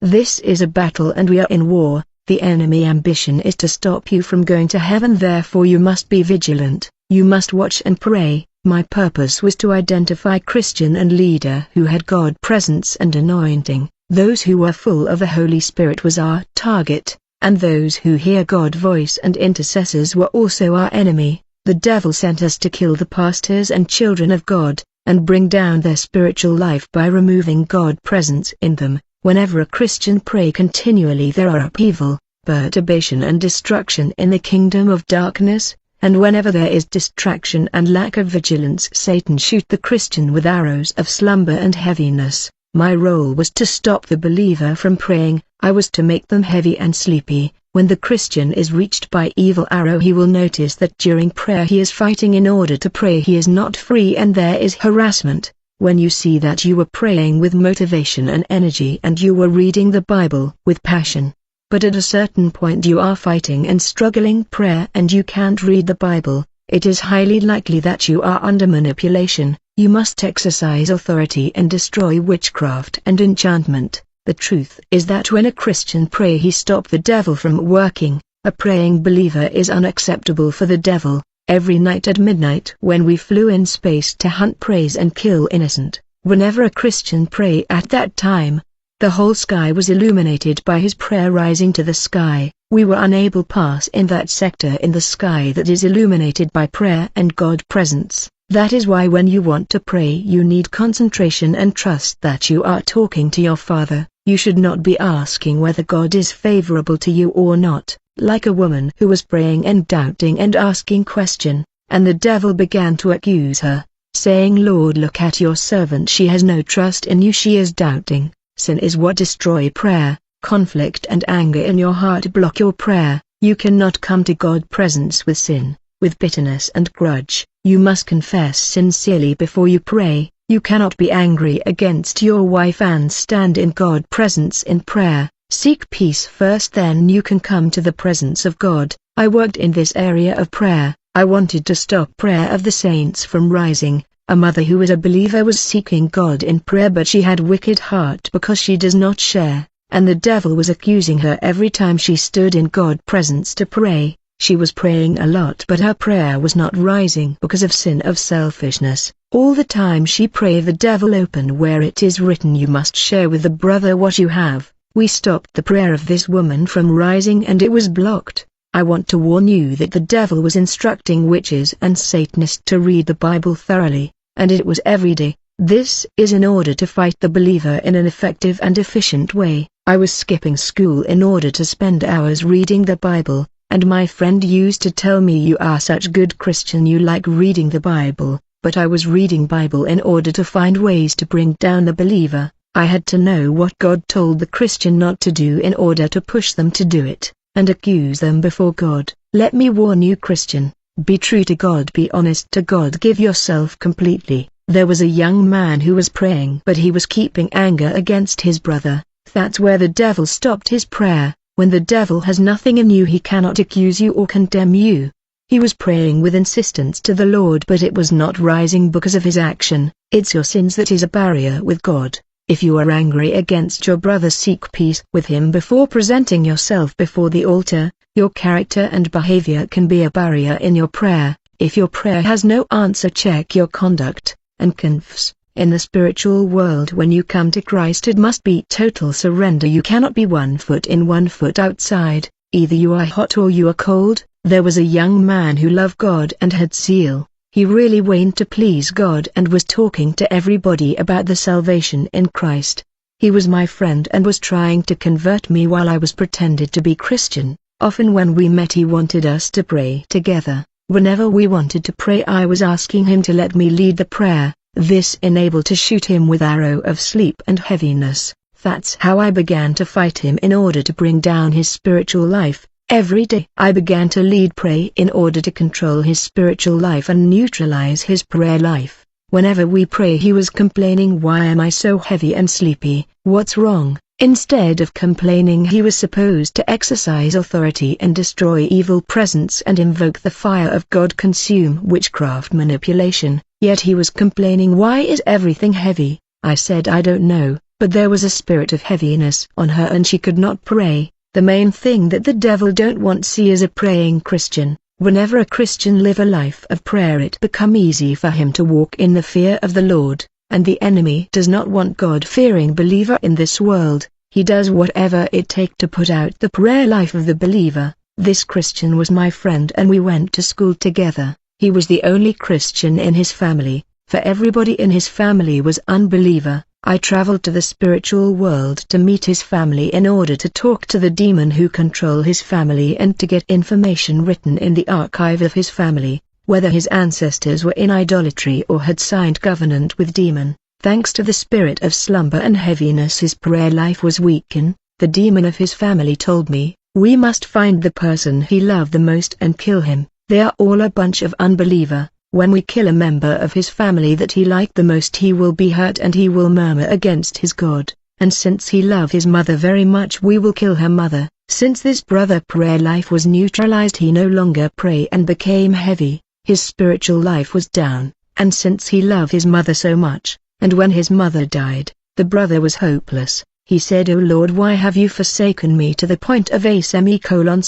This is a battle and we are in war. The enemy ambition is to stop you from going to heaven, therefore you must be vigilant, you must watch and pray. My purpose was to identify Christian and leader who had God presence and anointing. Those who were full of the Holy Spirit was our target, and those who hear God's voice and intercessors were also our enemy. The devil sent us to kill the pastors and children of God, and bring down their spiritual life by removing God's presence in them. Whenever a Christian pray continually, there are upheaval, perturbation and destruction in the kingdom of darkness, and whenever there is distraction and lack of vigilance, Satan shoot the Christian with arrows of slumber and heaviness. My role was to stop the believer from praying. I was to make them heavy and sleepy. When the Christian is reached by evil arrow, he will notice that during prayer he is fighting in order to pray. He is not free and there is harassment. When you see that you were praying with motivation and energy and you were reading the Bible with passion, but at a certain point you are fighting and struggling prayer and you can't read the Bible, it is highly likely that you are under manipulation. You must exercise authority and destroy witchcraft and enchantment. The truth is that when a Christian pray, he stop the devil from working. A praying believer is unacceptable for the devil. Every night at midnight when we flew in space to hunt praise and kill innocent, whenever a Christian pray at that time, the whole sky was illuminated by his prayer rising to the sky. We were unable to pass in that sector in the sky that is illuminated by prayer and God presence. That is why when you want to pray you need concentration and trust that you are talking to your Father. You should not be asking whether God is favorable to you or not, like a woman who was praying and doubting and asking question, and the devil began to accuse her, saying, Lord, look at your servant, she has no trust in you, she is doubting. Sin is what destroys prayer. Conflict and anger in your heart block your prayer. You cannot come to God's presence with sin, with bitterness and grudge. You must confess sincerely before you pray. You cannot be angry against your wife and stand in God's presence in prayer. Seek peace first, then you can come to the presence of God. I worked in this area of prayer. I wanted to stop prayer of the saints from rising. A mother who was a believer was seeking God in prayer, but she had wicked heart because she does not share, and the devil was accusing her every time she stood in God's presence to pray. She was praying a lot, but her prayer was not rising because of sin of selfishness. All the time she prayed, the devil opened where it is written, you must share with the brother what you have. We stopped the prayer of this woman from rising and it was blocked. I want to warn you that the devil was instructing witches and Satanists to read the Bible thoroughly, and it was every day. This is in order to fight the believer in an effective and efficient way. I was skipping school in order to spend hours reading the Bible, and my friend used to tell me, you are such good Christian, you like reading the Bible, but I was reading Bible in order to find ways to bring down the believer. I had to know what God told the Christian not to do in order to push them to do it, and accuse them before God. Let me warn you, Christian, be true to God, be honest to God, give yourself completely. There was a young man who was praying, but he was keeping anger against his brother. That's where the devil stopped his prayer. When the devil has nothing in you, he cannot accuse you or condemn you. He was praying with insistence to the Lord, but it was not rising because of his action. It's your sins that is a barrier with God. If you are angry against your brother, seek peace with him before presenting yourself before the altar. Your character and behavior can be a barrier in your prayer. If your prayer has no answer, check your conduct, and confess. In the spiritual world, when you come to Christ, it must be total surrender. You cannot be 1 foot in 1 foot outside. Either you are hot or you are cold. There was a young man who loved God and had zeal. He really wanted to please God and was talking to everybody about the salvation in Christ. He was my friend and was trying to convert me while I was pretended to be Christian. Often when we met, he wanted us to pray together. Whenever we wanted to pray, I was asking him to let me lead the prayer. This enabled to shoot him with arrow of sleep and heaviness. That's how I began to fight him in order to bring down his spiritual life. Every day I began to lead pray in order to control his spiritual life and neutralize his prayer life. Whenever we pray, he was complaining, why am I so heavy and sleepy, what's wrong? Instead of complaining, he was supposed to exercise authority and destroy evil presence and invoke the fire of God, consume witchcraft manipulation. Yet he was complaining, why is everything heavy? I said, I don't know, but there was a spirit of heaviness on her and she could not pray. The main thing that the devil don't want see is a praying Christian. Whenever a Christian live a life of prayer, it become easy for him to walk in the fear of the Lord, and the enemy does not want God-fearing believer in this world. He does whatever it takes to put out the prayer life of the believer. This Christian was my friend and we went to school together. He was the only Christian in his family, for everybody in his family was unbeliever. I traveled to the spiritual world to meet his family in order to talk to the demon who control his family and to get information written in the archive of his family, whether his ancestors were in idolatry or had signed covenant with demon. Thanks to the spirit of slumber and heaviness, his prayer life was weakened. The demon of his family told me, "We must find the person he loved the most and kill him. They are all a bunch of unbeliever. When we kill a member of his family that he liked the most, he will be hurt and he will murmur against his God, and since he loved his mother very much, we will kill her mother." Since this brother prayer life was neutralized, he no longer pray and became heavy. His spiritual life was down, and since he loved his mother so much, and when his mother died, the brother was hopeless. He said, "O Lord, why have you forsaken me to the point of a semicolon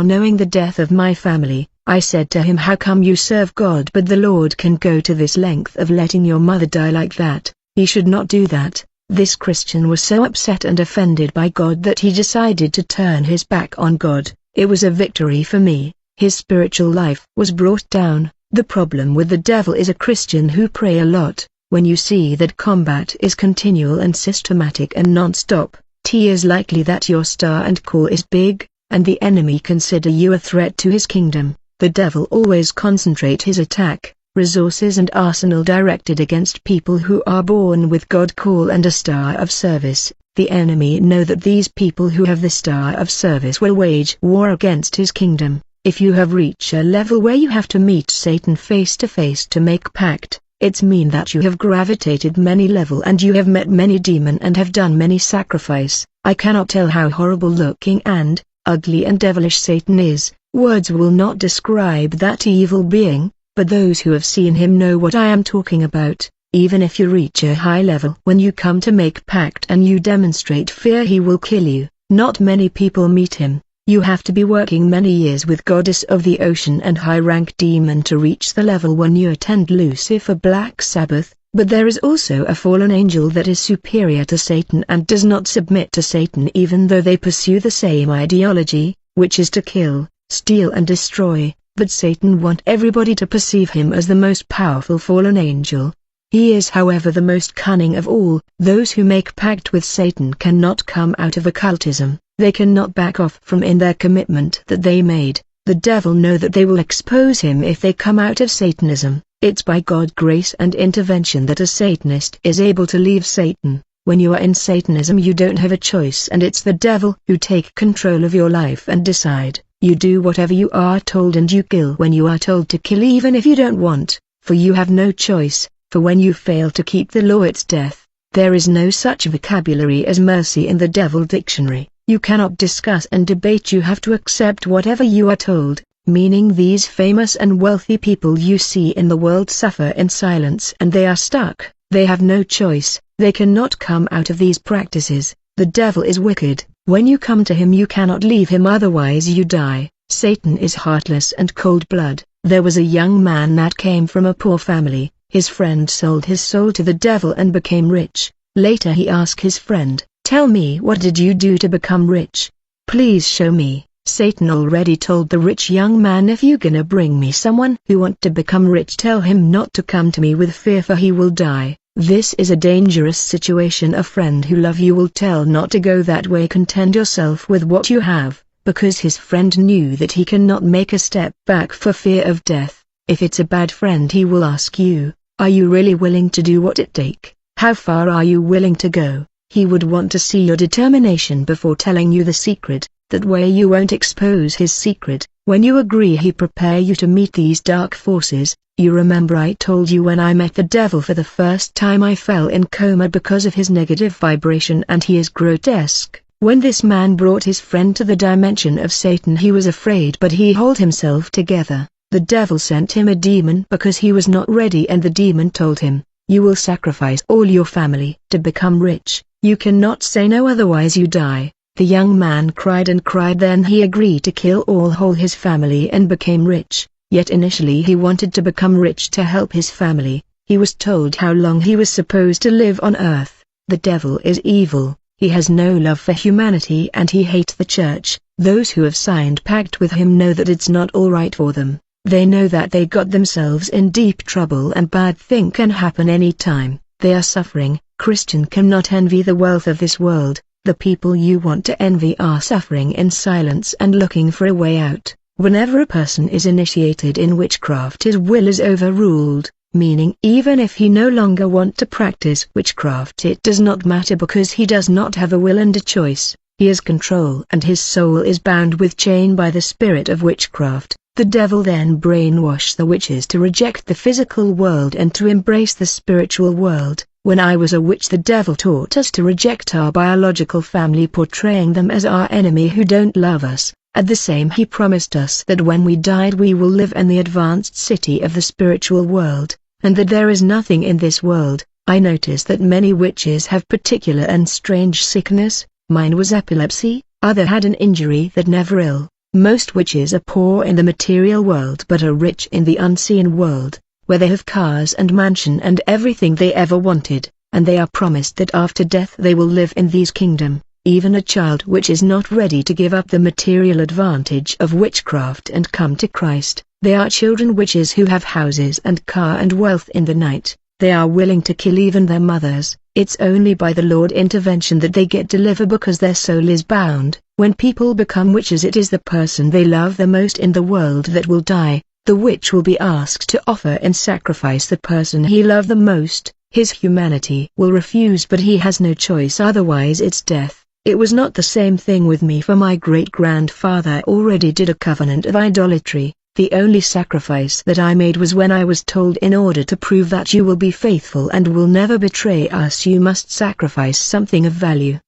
knowing the death of my family?" I said to him, "How come you serve God but the Lord can go to this length of letting your mother die like that? He should not do that." This Christian was so upset and offended by God that he decided to turn his back on God. It was a victory for me. His spiritual life was brought down. The problem with the devil is a Christian who pray a lot. When you see that combat is continual and systematic and non-stop, it is likely that your star and call is big, and the enemy consider you a threat to his kingdom. The devil always concentrate his attack, resources and arsenal directed against people who are born with God call and a star of service. The enemy know that these people who have the star of service will wage war against his kingdom. If you have reached a level where you have to meet Satan face to face to make pact, it's mean that you have gravitated many level and you have met many demon and have done many sacrifice. I cannot tell how horrible looking and ugly and devilish Satan is. Words will not describe that evil being, but those who have seen him know what I am talking about. Even if you reach a high level, when you come to make pact and you demonstrate fear, he will kill you. Not many people meet him. You have to be working many years with Goddess of the Ocean and high-rank demon to reach the level when you attend Lucifer Black Sabbath, but there is also a fallen angel that is superior to Satan and does not submit to Satan even though they pursue the same ideology, which is to kill, steal and destroy, but Satan wants everybody to perceive him as the most powerful fallen angel. He is however the most cunning of all. Those who make pact with Satan cannot come out of occultism. They cannot back off from in their commitment that they made. The devil know that they will expose him if they come out of Satanism. It's by God's grace and intervention that a Satanist is able to leave Satan. When you are in Satanism you don't have a choice and it's the devil who take control of your life and decide. You do whatever you are told and you kill when you are told to kill even if you don't want, for you have no choice, for when you fail to keep the law it's death. There is no such vocabulary as mercy in the devil dictionary. You cannot discuss and debate, you have to accept whatever you are told, meaning these famous and wealthy people you see in the world suffer in silence and they are stuck. They have no choice, they cannot come out of these practices. The devil is wicked. When you come to him you cannot leave him, otherwise you die. Satan is heartless and cold-blooded. There was a young man that came from a poor family. His friend sold his soul to the devil and became rich. Later he asked his friend, "Tell me, what did you do to become rich? Please show me." Satan already told the rich young man, "If you gonna bring me someone who want to become rich, tell him not to come to me with fear, for he will die." This is a dangerous situation. A friend who love you will tell not to go that way. Content yourself with what you have, because his friend knew that he cannot make a step back for fear of death. If it's a bad friend he will ask you, "Are you really willing to do what it takes? How far are you willing to go?" He would want to see your determination before telling you the secret. That way you won't expose his secret. When you agree he prepare you to meet these dark forces. You remember I told you when I met the devil for the first time I fell in coma because of his negative vibration, and he is grotesque. When this man brought his friend to the dimension of Satan he was afraid, but he held himself together. The devil sent him a demon because he was not ready, and the demon told him, "You will sacrifice all your family to become rich." You cannot say no, otherwise you die." The young man cried and cried. Then he agreed to kill all his family and became rich. Yet initially he wanted to become rich to help his family. He was told how long he was supposed to live on earth. The devil is evil, he has no love for humanity and he hates the church. Those who have signed pact with him know that it's not all right for them. They know that they got themselves in deep trouble and bad thing can happen any time. They are suffering. Christian cannot envy the wealth of this world. The people you want to envy are suffering in silence and looking for a way out. Whenever a person is initiated in witchcraft, his will is overruled, meaning even if he no longer wants to practice witchcraft, it does not matter because he does not have a will and a choice. He has control and his soul is bound with chain by the spirit of witchcraft. The devil then brainwashed the witches to reject the physical world and to embrace the spiritual world. When I was a witch, the devil taught us to reject our biological family, portraying them as our enemy who don't love us. At the same, he promised us that when we died we will live in the advanced city of the spiritual world, and that there is nothing in this world. I noticed that many witches have particular and strange sickness. Mine was epilepsy, other had an injury that never ill. Most witches are poor in the material world but are rich in the unseen world, where they have cars and mansion and everything they ever wanted, and they are promised that after death they will live in these kingdom. Even a child which is not ready to give up the material advantage of witchcraft and come to Christ, they are children witches who have houses and car and wealth in the night. They are willing to kill even their mothers. It's only by the Lord intervention that they get delivered because their soul is bound. When people become witches, it is the person they love the most in the world that will die. The witch will be asked to offer in sacrifice the person he loved the most. His humanity will refuse, but he has no choice, otherwise it's death. It was not the same thing with me, for my great-grandfather already did a covenant of idolatry. The only sacrifice that I made was when I was told, in order to prove that you will be faithful and will never betray us, you must sacrifice something of value.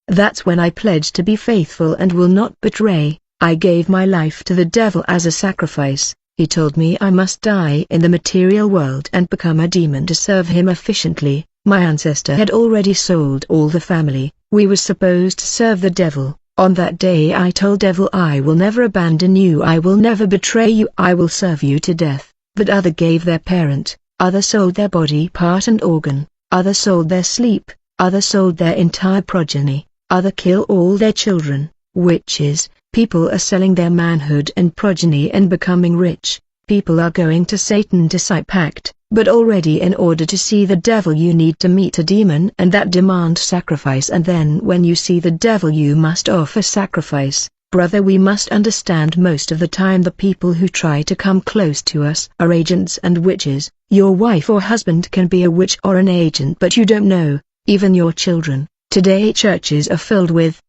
That's when I pledged to be faithful and will not betray. I gave my life to the devil as a sacrifice. He told me I must die in the material world and become a demon to serve him efficiently. My ancestor had already sold all the family. We were supposed to serve the devil. On that day I told devil, I will never abandon you, I will never betray you, I will serve you to death. But other gave their parent, other sold their body part and organ, other sold their sleep, other sold their entire progeny, other kill all their children. Witches, people are selling their manhood and progeny and becoming rich. People are going to Satan to sign pact, but already in order to see the devil you need to meet a demon and that demand sacrifice, and then when you see the devil you must offer sacrifice. Brother, we must understand most of the time the people who try to come close to us are agents and witches. Your wife or husband can be a witch or an agent, but you don't know, even your children. Today churches are filled with